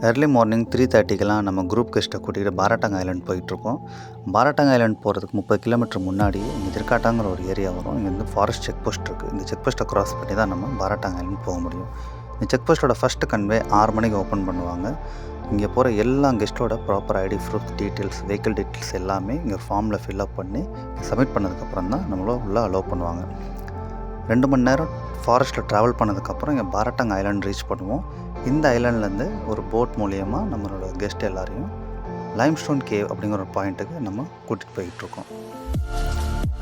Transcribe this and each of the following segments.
Early morning 3:30க்கெலாம் நம்ம group கெஸ்ட்டை கூட்டிகிட்டு பாராட்டாங் island போயிட்டுருக்கோம். பாராட்டாங் ஐலாண்ட் போகிறதுக்கு 30 கிலோமீட்டர் முன்னாடி இங்கே திருக்காட்டாங்கிற ஒரு ஏரியா வரும். இங்கே வந்து ஃபாரஸ்ட் செக் போஸ்ட் இருக்குது. இந்த செக் போஸ்ட்டை க்ராஸ் பண்ணி தான் நம்ம பாராட்டாங் ஐலாண்ட் போக முடியும். இந்த செக் போஸ்ட்டோட ஃபஸ்ட்டு கன்வே 6 மணிக்கு ஓப்பன் பண்ணுவாங்க. இங்கே போகிற எல்லா கெஸ்ட்டோட proper ID proof details, vehicle details எல்லாமே இங்கே ஃபார்மில் ஃபில்அப் பண்ணி சப்மிட் பண்ணதுக்கப்புறம் தான் நம்மள உள்ளே அலோவ் பண்ணுவாங்க. 2 மணி நேரம் ஃபாரஸ்ட்டில் ட்ராவல் பண்ணதுக்கப்புறம் இங்கே பாராட்டாங் ஐலாண்ட் ரீச் பண்ணுவோம். இந்த ஐலாண்ட்லேருந்து ஒரு போட் மூலிமா நம்மளோட கெஸ்ட் எல்லாரையும் லைம்ஸ்டோன் கேவ் அப்படிங்கிற ஒரு பாயிண்ட்டுக்கு நம்ம கூட்டிகிட்டு போயிட்டுருக்கோம்.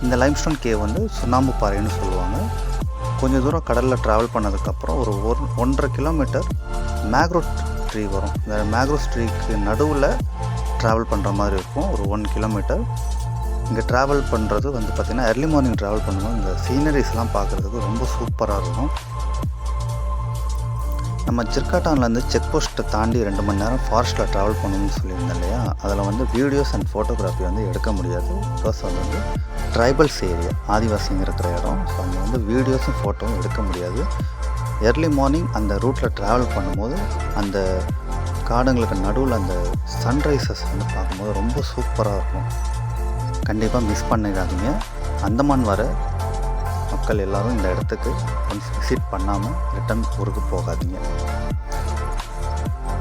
இந்த லைம்ஸ்டோன் கேவ் வந்து சுண்ணாம்பு பாறைன்னு சொல்லுவாங்க. கொஞ்சம் தூரம் கடலில் ட்ராவல் பண்ணதுக்கப்புறம் ஒரு 1.5 கிலோமீட்டர் மேக்ரோவ் ட்ரீ வரும். இந்த மேக்ரோவ் ட்ரீக்கு நடுவில் ட்ராவல் பண்ணுற மாதிரி இருக்கும். ஒரு 1 கிலோமீட்டர் இங்கே ட்ராவல் பண்ணுறது வந்து பார்த்திங்கன்னா எர்லி மார்னிங் ட்ராவல் பண்ணும்போது இந்த சீனரிஸ்லாம் பார்க்குறதுக்கு ரொம்ப சூப்பராக இருக்கும். நம்ம ஜிர்காட்டான்லேருந்து செக் போஸ்ட்டை தாண்டி 2 மணி நேரம் ஃபாரஸ்ட்டில் ட்ராவல் பண்ணணும்னு சொல்லியிருந்தேன் இல்லையா, அதில் வந்து வீடியோஸ் அண்ட் ஃபோட்டோகிராஃபி வந்து எடுக்க முடியாது. பிகாஸ் அது வந்து ட்ரைபல்ஸ் ஏரியா, ஆதிவாசிங்க இருக்கிற இடம். ஸோ அங்கே வந்து வீடியோஸும் ஃபோட்டோவும் எடுக்க முடியாது. எர்லி மார்னிங் அந்த ரூட்டில் ட்ராவல் பண்ணும்போது அந்த காடுங்களுக்கு நடுவில் அந்த சன்ரைசஸ் வந்து பார்க்கும்போது ரொம்ப சூப்பராக இருக்கும். கண்டிப்பாக மிஸ் பண்ணிடாதீங்க. அந்தமான் வர மக்கள் எல்லோரும் இந்த இடத்துக்கு ஒன்ஸ் விசிட் பண்ணாமல் ரிட்டன் ஊருக்கு போகாதீங்க.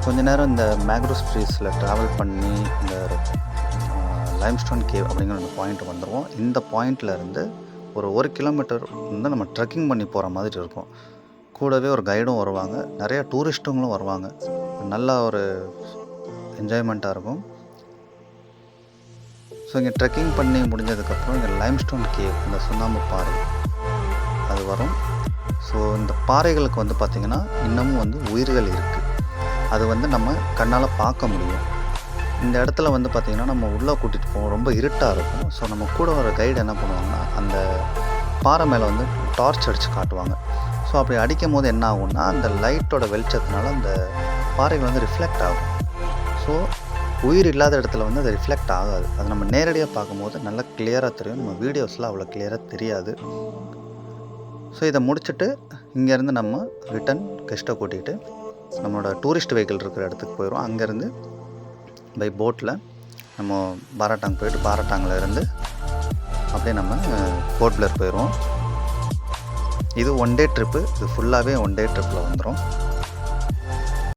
கொஞ்ச நேரம் இந்த மேக்ரோவ் ட்ரீஸில் ட்ராவல் பண்ணி இந்த லைம்ஸ்டோன் கேவ் அப்படிங்கிற ஒரு பாயிண்ட் வந்துடுவோம். இந்த பாயிண்ட்லேருந்து ஒரு 1 கிலோமீட்டர் வந்து நம்ம ட்ரெக்கிங் பண்ணி போகிற மாதிரி இருக்கும். கூடவே ஒரு கைடும் வருவாங்க, நிறையா டூரிஸ்ட்டுங்களும் வருவாங்க. நல்ல ஒரு என்ஜாய்மெண்ட்டாக இருக்கும். ஸோ இங்கே ட்ரெக்கிங் பண்ணி முடிஞ்சதுக்கப்புறம் இங்கே லைம்ஸ்டோன் கேவ், இந்த சுண்ணாம்பு பாறை அது வரும். ஸோ இந்த பாறைகளுக்கு வந்து பார்த்திங்கன்னா இன்னமும் வந்து உயிர்கள் இருக்குது. அது வந்து நம்ம கண்ணால் பார்க்க முடியும். இந்த இடத்துல வந்து பார்த்திங்கன்னா நம்ம உள்ளே கூட்டிகிட்டு போவோம், ரொம்ப இருட்டாக இருக்கும். ஸோ நம்ம கூட வர கைடு என்ன பண்ணுவாங்கன்னா அந்த பாறை மேலே வந்து டார்ச் அடித்து காட்டுவாங்க. ஸோ அப்படி அடிக்கும் போது என்ன ஆகும்னா அந்த லைட்டோட வெளிச்சத்தினால அந்த பாறைகள் வந்து ரிஃப்ளெக்ட் ஆகும். ஸோ உயிர் இல்லாத இடத்துல வந்து அது ரிஃப்ளெக்ட் ஆகாது. அது நம்ம நேரடியாக பார்க்கும்போது நல்லா கிளியராக தெரியும். நம்ம வீடியோஸில் அவ்வளோ கிளியராக தெரியாது. ஸோ இதை முடிச்சுட்டு இங்கேருந்து நம்ம ரிட்டன் கெஸ்ட்டை கூட்டிகிட்டு நம்மளோட டூரிஸ்ட் வெஹிக்கிள் இருக்கிற இடத்துக்கு போயிடுவோம். அங்கேருந்து பை போட்டில் நம்ம பாராட்டாங் போயிட்டு பாராட்டாங்கில் இருந்து அப்படியே நம்ம போட் பிளேர் போயிடுவோம். இது 1 டே ட்ரிப்பு. இது ஃபுல்லாகவே 1 டே ட்ரிப்பில் வந்துடும்.